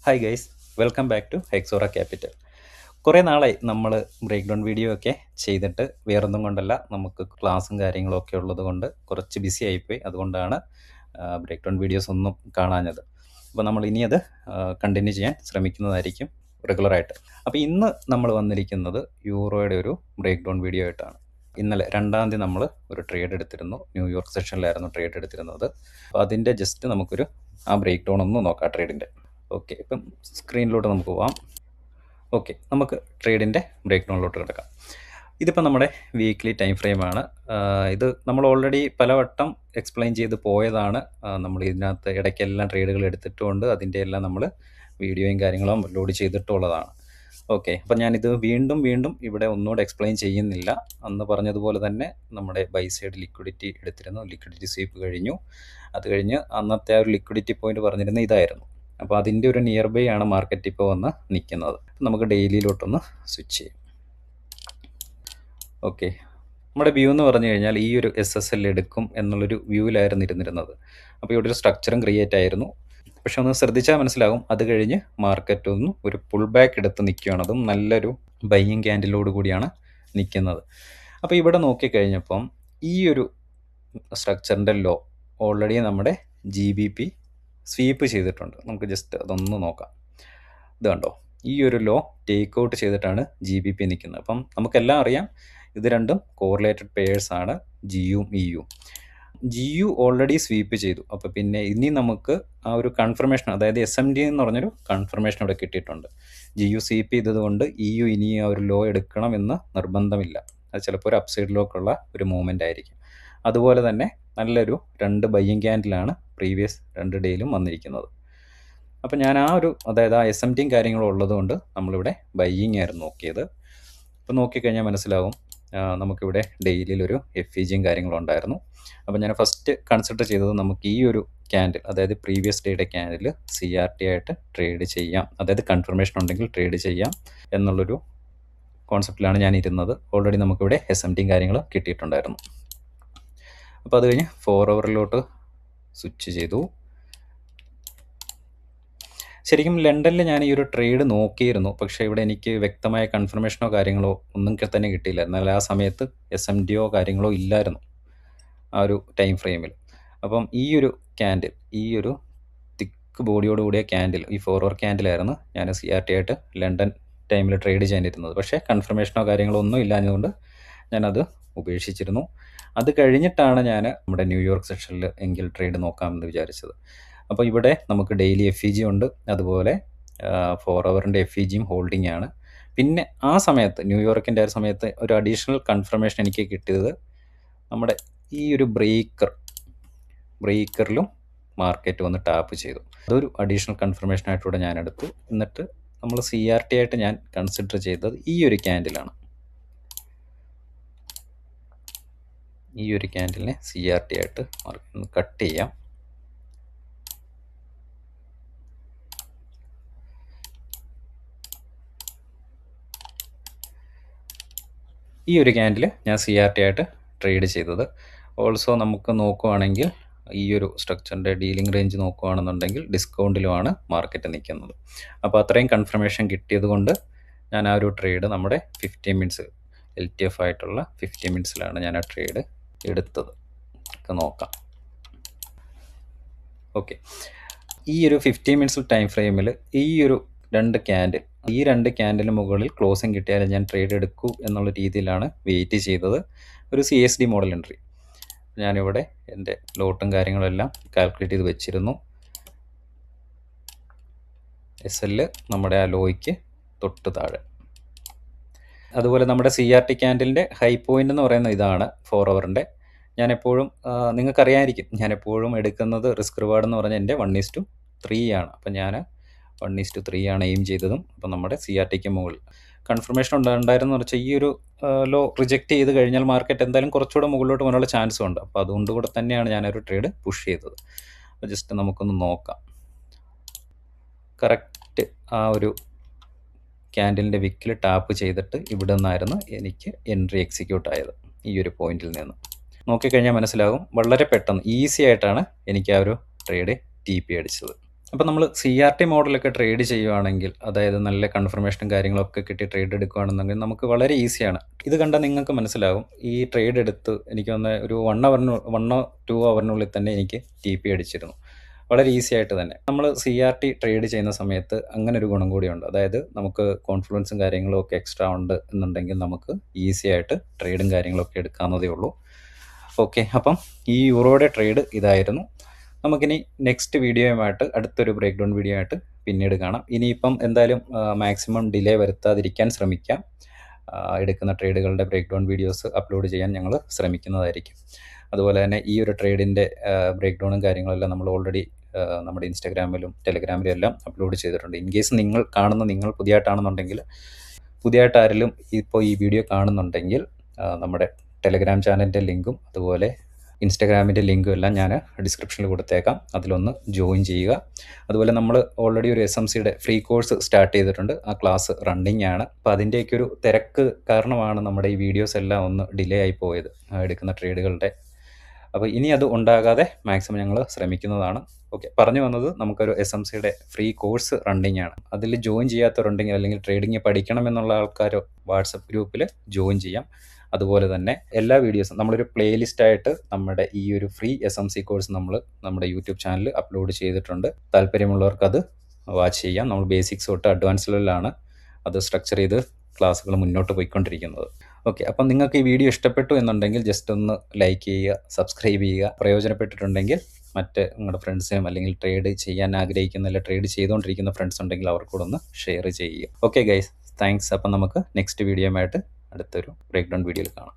Hi guys, welcome back to Hexora Capital. കുറേ നാളായി നമ്മൾ ബ്രേക്ക് ഡൗൺ വീഡിയോ ഒക്കെ ചെയ്തിട്ട്. വേറൊന്നും കൊണ്ടല്ല, നമുക്ക് ക്ലാസ്സും കാര്യങ്ങളും ഒക്കെ ഉള്ളത് കൊണ്ട് കുറച്ച് ബിസി ആയിപ്പോയി. അതുകൊണ്ടാണ് ബ്രേക്ക് ഡൗൺ വീഡിയോസ് ഒന്നും കാണാഞ്ഞത്. അപ്പോൾ നമ്മൾ ഇനി അത് കണ്ടിന്യൂ ചെയ്യാൻ ശ്രമിക്കുന്നതായിരിക്കും റെഗുലറായിട്ട്. അപ്പോൾ ഇന്ന് നമ്മൾ വന്നിരിക്കുന്നത് യൂറോയുടെ ഒരു ബ്രേക്ക് ഡൗൺ വീഡിയോ ആയിട്ടാണ്. ഇന്നലെ 2-ാം തീയതി നമ്മൾ ഒരു ട്രേഡ് എടുത്തിരുന്നു. ന്യൂയോർക്ക് സെഷനിലായിരുന്നു ട്രേഡ് എടുത്തിരുന്നത്. അപ്പോൾ അതിൻ്റെ ജസ്റ്റ് നമുക്കൊരു ആ ബ്രേക്ക് ഡൗൺ ഒന്ന് നോക്കാം ട്രേഡിൻ്റെ. ഓക്കെ, ഇപ്പം സ്ക്രീനിലോട്ട് നമുക്ക് പോവാം. ഓക്കെ, നമുക്ക് ട്രേഡിൻ്റെ ബ്രേക്ക് ഡൗണിലോട്ട് കിടക്കാം. ഇതിപ്പോൾ നമ്മുടെ വീക്ക്ലി ടൈം ഫ്രെയിമാണ്. ഇത് നമ്മൾ ഓൾറെഡി പലവട്ടം എക്സ്പ്ലെയിൻ ചെയ്ത് പോയതാണ്. നമ്മൾ ഇതിനകത്ത് ഇടയ്ക്കെല്ലാം ട്രേഡുകൾ എടുത്തിട്ടുമുണ്ട്. അതിൻ്റെ എല്ലാം നമ്മൾ വീഡിയോയും കാര്യങ്ങളും ലോഡ് ചെയ്തിട്ടുള്ളതാണ്. ഓക്കെ, അപ്പം ഞാനിത് വീണ്ടും ഇവിടെ ഒന്നുകൂടെ എക്സ്പ്ലെയിൻ ചെയ്യുന്നില്ല. അന്ന് പറഞ്ഞതുപോലെ തന്നെ നമ്മുടെ ബൈ സൈഡ് ലിക്വിഡിറ്റി എടുത്തിരുന്നു. ലിക്വിഡിറ്റി സ്വീപ്പ് കഴിഞ്ഞു. അത് കഴിഞ്ഞ് അന്നത്തെ ആ ഒരു ലിക്വിഡിറ്റി പോയിന്റ് പറഞ്ഞിരുന്നത് ഇതായിരുന്നു. അപ്പോൾ അതിൻ്റെ ഒരു നിയർ ബൈ ആണ് മാർക്കറ്റ് ഇപ്പോൾ വന്ന് നിൽക്കുന്നത്. നമുക്ക് ഡെയിലിയിലോട്ടൊന്ന് സ്വിച്ച് ചെയ്യാം. ഓക്കെ, നമ്മുടെ വ്യൂ എന്ന് പറഞ്ഞു കഴിഞ്ഞാൽ ഈ ഒരു SSL എടുക്കും എന്നുള്ളൊരു വ്യൂവിലായിരുന്നു ഇരുന്നിരുന്നത്. അപ്പോൾ ഇവിടെ ഒരു സ്ട്രക്ചറും ക്രിയേറ്റ് ആയിരുന്നു. പക്ഷെ ഒന്ന് ശ്രദ്ധിച്ചാൽ മനസ്സിലാകും, അത് കഴിഞ്ഞ് മാർക്കറ്റ് ഒന്നും ഒരു പുൾ ബാക്ക് എടുത്ത് നിൽക്കുകയാണ്. അതും നല്ലൊരു ബൈയിങ് ക്യാൻഡിലോട് കൂടിയാണ് നിൽക്കുന്നത്. അപ്പോൾ ഇവിടെ നോക്കിക്കഴിഞ്ഞപ്പം ഈ ഒരു സ്ട്രക്ചറിൻ്റെ ലോ ഓൾറെഡി നമ്മുടെ GBP സ്വീപ്പ് ചെയ്തിട്ടുണ്ട്. നമുക്ക് ജസ്റ്റ് അതൊന്ന് നോക്കാം. ഇത് കണ്ടോ, ഈ ഒരു ലോ ടേക്ക് ഔട്ട് ചെയ്തിട്ടാണ് GBP നിൽക്കുന്നത്. അപ്പം നമുക്കെല്ലാം അറിയാം, ഇത് രണ്ടും കോറിലേറ്റഡ് പെയേഴ്സ് ആണ്, GU EU. GU already sweep ചെയ്തു. അപ്പോൾ പിന്നെ ഇനി നമുക്ക് ആ ഒരു കൺഫർമേഷൻ, അതായത് SMD എന്ന് പറഞ്ഞൊരു കൺഫർമേഷൻ ഇവിടെ കിട്ടിയിട്ടുണ്ട്. GU സ്വീപ്പ് ചെയ്തതുകൊണ്ട് EU ഇനി ആ ഒരു ലോ എടുക്കണം എന്ന് നിർബന്ധമില്ല. അത് ചിലപ്പോൾ ഒരു അപ്സൈഡിലേക്കുള്ള ഒരു മൂവ്മെൻ്റ് ആയിരിക്കും. അതുപോലെ തന്നെ നല്ലൊരു 2 ബൈയിങ് ക്യാൻഡിലാണ് പ്രീവിയസ് 2 ഡേയിലും വന്നിരിക്കുന്നത്. അപ്പോൾ ഞാൻ ആ ഒരു, അതായത് ആ SMDയും കാര്യങ്ങളും ഉള്ളതുകൊണ്ട് നമ്മളിവിടെ ബൈയിങ് ആയിരുന്നു നോക്കിയത്. അപ്പോൾ നോക്കിക്കഴിഞ്ഞാൽ മനസ്സിലാവും, നമുക്കിവിടെ ഡെയിലിയിലൊരു FEGയും കാര്യങ്ങളും ഉണ്ടായിരുന്നു. അപ്പോൾ ഞാൻ ഫസ്റ്റ് കൺസിഡർ ചെയ്തത് നമുക്ക് ഈ ഒരു ക്യാൻഡിൽ, അതായത് പ്രീവിയസ് ഡേയുടെ ക്യാൻഡിൽ CRT ആയിട്ട് ട്രേഡ് ചെയ്യാം, അതായത് കൺഫർമേഷൻ ഉണ്ടെങ്കിൽ ട്രേഡ് ചെയ്യാം എന്നുള്ളൊരു കോൺസെപ്റ്റിലാണ് ഞാൻ ഇരുന്നത്. ഓൾറെഡി നമുക്കിവിടെ SMDയും കാര്യങ്ങളും കിട്ടിയിട്ടുണ്ടായിരുന്നു. അപ്പോൾ അത് കഴിഞ്ഞ് 4 അവറിലോട്ട് സ്വിച്ച് ചെയ്തു. ശരിക്കും ലണ്ടനിൽ ഞാൻ ഈ ഒരു ട്രേഡ് നോക്കിയിരുന്നു, പക്ഷേ ഇവിടെ എനിക്ക് വ്യക്തമായ കൺഫർമേഷനോ കാര്യങ്ങളോ ഒന്നും തന്നെ കിട്ടിയില്ല. എന്നാൽ ആ സമയത്ത് SMDയോ കാര്യങ്ങളോ ഇല്ലായിരുന്നു ആ ഒരു ടൈം ഫ്രെയിമിൽ. അപ്പം ഈ ഒരു ക്യാൻഡിൽ, ഈ ഒരു തിക്ക് ബോഡിയോട് കൂടിയ ക്യാൻഡിൽ, ഈ 4 അവർ ക്യാൻഡിലായിരുന്നു ഞാൻ CRT ആയിട്ട് ലണ്ടൻ ടൈമിൽ ട്രേഡ് ചെയ്യാനിരുന്നത്. പക്ഷേ കൺഫർമേഷനോ കാര്യങ്ങളോ ഒന്നും ഇല്ലാഞ്ഞതുകൊണ്ട് ഞാനത് ഉപേക്ഷിച്ചിരുന്നു. അത് കഴിഞ്ഞിട്ടാണ് ഞാൻ നമ്മുടെ ന്യൂയോർക്ക് സെഷനിൽ എങ്കിൽ ട്രേഡ് നോക്കാമെന്ന് വിചാരിച്ചത്. അപ്പോൾ ഇവിടെ നമുക്ക് ഡെയിലി FEG ഉണ്ട്, അതുപോലെ 4 അവറിൻ്റെ FEGയും ഹോൾഡിംഗ് ആണ്. പിന്നെ ആ സമയത്ത്, ന്യൂയോർക്കിൻ്റെ ആ സമയത്ത് ഒരു അഡീഷണൽ കൺഫർമേഷൻ എനിക്ക് കിട്ടിയത് നമ്മുടെ ഈ ഒരു ബ്രേക്കറിലും മാർക്കറ്റ് വന്ന് ടാപ്പ് ചെയ്തു. അതൊരു അഡീഷണൽ കൺഫർമേഷനായിട്ടൂടെ ഞാൻ എടുത്തു. എന്നിട്ട് നമ്മൾ CRT ആയിട്ട് ഞാൻ കൺസിഡർ ചെയ്തത് ഈ ഒരു ക്യാൻഡിലാണ്. ഈ ഒരു ക്യാൻഡിലിനെ CRT ആയിട്ട് മാർക്കറ്റ് കട്ട് ചെയ്യാം. ഈ ഒരു ക്യാൻഡിൽ ഞാൻ CRT ആയിട്ട് ട്രേഡ് ചെയ്തത്. ഓൾസോ നമുക്ക് നോക്കുവാണെങ്കിൽ ഈ ഒരു സ്ട്രക്ചറിൻ്റെ ഡീലിംഗ് റേഞ്ച് നോക്കുകയാണെന്നുണ്ടെങ്കിൽ ഡിസ്കൗണ്ടിലുമാണ് മാർക്കറ്റ് നിൽക്കുന്നത്. അപ്പോൾ അത്രയും കൺഫർമേഷൻ കിട്ടിയത് കൊണ്ട് ഞാൻ ആ ഒരു ട്രേഡ് നമ്മുടെ 15 മിനിറ്റ്സ് LTF ആയിട്ടുള്ള 15 മിനിറ്റ്സിലാണ് ഞാൻ ആ ട്രേഡ് എടുത്തത്. നോക്കാം. ഓക്കെ, ഈ ഒരു 15 മിനിറ്റ്സ് ടൈം ഫ്രെയിമിൽ ഈ ഒരു 2 ക്യാൻഡിൽ, ഈ 2 ക്യാൻഡിന് മുകളിൽ ക്ലോസിങ് കിട്ടിയാലും ഞാൻ ട്രേഡ് എടുക്കൂ എന്നുള്ള രീതിയിലാണ് വെയിറ്റ് ചെയ്തത്. ഒരു CSD മോഡൽ എൻട്രി ഞാനിവിടെ എൻ്റെ ലോട്ടും കാര്യങ്ങളെല്ലാം കാൽക്കുലേറ്റ് ചെയ്ത് വെച്ചിരുന്നു. SL നമ്മുടെ ആ ലോയ്ക്ക് തൊട്ട് താഴെ. അതുപോലെ നമ്മുടെ CRT ക്യാൻഡിലിൻ്റെ ഹൈ പോയിൻ്റ് എന്ന് പറയുന്നത് ഇതാണ്, 4 അവറിൻ്റെ. ഞാനെപ്പോഴും, നിങ്ങൾക്കറിയാമായിരിക്കും, ഞാനെപ്പോഴും എടുക്കുന്നത് റിസ്ക് റിവാർഡ് എന്ന് പറഞ്ഞാൽ എൻ്റെ 1:3 ആണ്. അപ്പം ഞാൻ 1:3 ആണ് എയിം ചെയ്തതും. അപ്പം നമ്മുടെ CRTക്ക് മുകളിൽ കൺഫർമേഷൻ ഉണ്ടായിരുന്നു വെച്ചാൽ ഈ ഒരു ലോ റിജക്റ്റ് ചെയ്ത് കഴിഞ്ഞാൽ മാർക്കറ്റ് എന്തായാലും കുറച്ചുകൂടെ മുകളിലോട്ട് പോകാനുള്ള ചാൻസും ഉണ്ട്. അപ്പോൾ അതുകൊണ്ട് കൂടെ തന്നെയാണ് ഞാനൊരു ട്രേഡ് പുഷ് ചെയ്തത്. അപ്പോൾ ജസ്റ്റ് നമുക്കൊന്ന് നോക്കാം. കറക്റ്റ് ആ ഒരു ക്യാൻഡിലിൻ്റെ വിക്കിൽ ടാപ്പ് ചെയ്തിട്ട് ഇവിടെ നിന്നായിരുന്നു എനിക്ക് എൻട്രി എക്സിക്യൂട്ട് ആയത്. ഈ ഒരു പോയിന്റിൽ നിന്ന് നോക്കിക്കഴിഞ്ഞാൽ മനസ്സിലാകും, വളരെ പെട്ടെന്ന് ഈസി ആയിട്ടാണ് എനിക്ക് ആ ഒരു ട്രേഡ് TP അടിച്ചത്. അപ്പോൾ നമ്മൾ CRT മോഡലൊക്കെ ട്രേഡ് ചെയ്യുവാണെങ്കിൽ, അതായത് നല്ല കൺഫർമേഷനും കാര്യങ്ങളൊക്കെ കിട്ടി ട്രേഡ് എടുക്കുകയാണെന്നുണ്ടെങ്കിൽ നമുക്ക് വളരെ ഈസിയാണ്. ഇത് കണ്ടാൽ നിങ്ങൾക്ക് മനസ്സിലാകും. ഈ ട്രേഡ് എടുത്ത് എനിക്ക് തോന്നുന്നത് ഒരു 1 അവറിനുള്ളിൽ തന്നെ എനിക്ക് TP അടിച്ചിരുന്നു. വളരെ ഈസി ആയിട്ട് തന്നെ. നമ്മൾ CRT ട്രേഡ് ചെയ്യുന്ന സമയത്ത് അങ്ങനെ ഒരു ഗുണം കൂടിയുണ്ട്. അതായത് നമുക്ക് കോൺഫിഡൻസും കാര്യങ്ങളും ഒക്കെ എക്സ്ട്രാ ഉണ്ട് എന്നുണ്ടെങ്കിൽ നമുക്ക് ഈസി ആയിട്ട് ട്രേഡും കാര്യങ്ങളൊക്കെ എടുക്കാവുന്നതേ ഉള്ളൂ. ഓക്കെ, അപ്പം ഈ യൂറോയുടെ ട്രേഡ് ഇതായിരുന്നു. നമുക്കിനി നെക്സ്റ്റ് വീഡിയോയുമായിട്ട്, അടുത്തൊരു ബ്രേക്ക് ഡൗൺ വീഡിയോ ആയിട്ട് പിന്നീട് കാണാം. ഇനിയിപ്പം എന്തായാലും മാക്സിമം ഡിലേ വരുത്താതിരിക്കാൻ ശ്രമിക്കാം. എടുക്കുന്ന ട്രേഡുകളുടെ ബ്രേക്ക് ഡൗൺ വീഡിയോസ് അപ്ലോഡ് ചെയ്യാൻ ഞങ്ങൾ ശ്രമിക്കുന്നതായിരിക്കും. അതുപോലെ തന്നെ ഈ ഒരു ട്രേഡിൻ്റെ ബ്രേക്ക് ഡൗണും കാര്യങ്ങളെല്ലാം നമ്മൾ ഓൾറെഡി നമ്മുടെ ഇൻസ്റ്റാഗ്രാമിലും ടെലഗ്രാമിലും എല്ലാം അപ്ലോഡ് ചെയ്തിട്ടുണ്ട്. ഇൻ കേസ് നിങ്ങൾ പുതിയതായിട്ടാണെന്നുണ്ടെങ്കിൽ, പുതിയതായിട്ട് ആരെങ്കിലും ഇപ്പോൾ ഈ വീഡിയോ കാണുന്നുണ്ടെങ്കിൽ നമ്മുടെ ടെലഗ്രാം ചാനലിൻ്റെ ലിങ്കും അതുപോലെ ഇൻസ്റ്റാഗ്രാമിൻ്റെ ലിങ്കും എല്ലാം ഞാൻ ഡിസ്ക്രിപ്ഷനിൽ കൊടുത്തേക്കാം. അതിലൊന്ന് ജോയിൻ ചെയ്യുക. അതുപോലെ നമ്മൾ ഓൾറെഡി ഒരു SMCയുടെ ഫ്രീ കോഴ്സ് സ്റ്റാർട്ട് ചെയ്തിട്ടുണ്ട്. ആ ക്ലാസ് റണ്ണിങ് ആണ്. അപ്പോൾ അതിൻ്റെയൊക്കെ ഒരു തിരക്ക് കാരണമാണ് നമ്മുടെ ഈ വീഡിയോസ് എല്ലാം ഒന്ന് ഡിലേ ആയി പോയത്, എടുക്കുന്ന ട്രേഡുകളുടെ. അപ്പോൾ ഇനി അത് ഉണ്ടാകാതെ മാക്സിമം ഞങ്ങൾ ശ്രമിക്കുന്നതാണ്. ഓക്കെ, പറഞ്ഞു വന്നത് നമുക്കൊരു SMCയുടെ ഫ്രീ കോഴ്സ് റണ്ണിങ് ആണ്. അതിൽ ജോയിൻ ചെയ്യാത്തവരുണ്ടെങ്കിൽ, അല്ലെങ്കിൽ ട്രേഡിങ് പഠിക്കണമെന്നുള്ള ആൾക്കാർ വാട്സപ്പ് ഗ്രൂപ്പിൽ ജോയിൻ ചെയ്യാം. അതുപോലെ തന്നെ എല്ലാ വീഡിയോസും നമ്മളൊരു പ്ലേലിസ്റ്റായിട്ട് നമ്മുടെ ഈ ഒരു ഫ്രീ SMC കോഴ്സ് നമ്മൾ നമ്മുടെ യൂട്യൂബ് ചാനലിൽ അപ്ലോഡ് ചെയ്തിട്ടുണ്ട്. താല്പര്യമുള്ളവർക്ക് അത് വാച്ച് ചെയ്യാം. നമ്മൾ ബേസിക്സ് തൊട്ട് അഡ്വാൻസ് ലെവലിലാണ് അത് സ്ട്രക്ചർ ചെയ്ത് ക്ലാസ്സുകൾ മുന്നോട്ട് പോയിക്കൊണ്ടിരിക്കുന്നത്. ഓക്കെ, അപ്പം നിങ്ങൾക്ക് ഈ വീഡിയോ ഇഷ്ടപ്പെട്ടു എന്നുണ്ടെങ്കിൽ ജസ്റ്റ് ഒന്ന് ലൈക്ക് ചെയ്യുക, സബ്സ്ക്രൈബ് ചെയ്യുക. പ്രയോജനപ്പെട്ടിട്ടുണ്ടെങ്കിൽ മറ്റ് നിങ്ങളുടെ ഫ്രണ്ട്സിനും, അല്ലെങ്കിൽ ട്രേഡ് ചെയ്യാൻ ആഗ്രഹിക്കുന്ന, അല്ലെങ്കിൽ ട്രേഡ് ചെയ്തുകൊണ്ടിരിക്കുന്ന ഫ്രണ്ട്സ് ഉണ്ടെങ്കിൽ അവർക്കൂടെ ഒന്ന് ഷെയർ ചെയ്യുക. Okay guys, thanks. അപ്പം നമുക്ക് നെക്സ്റ്റ് വീഡിയോയുമായിട്ട് അടുത്തൊരു ബ്രേക്ക് ഡൗൺ വീഡിയോയിൽ കാണാം.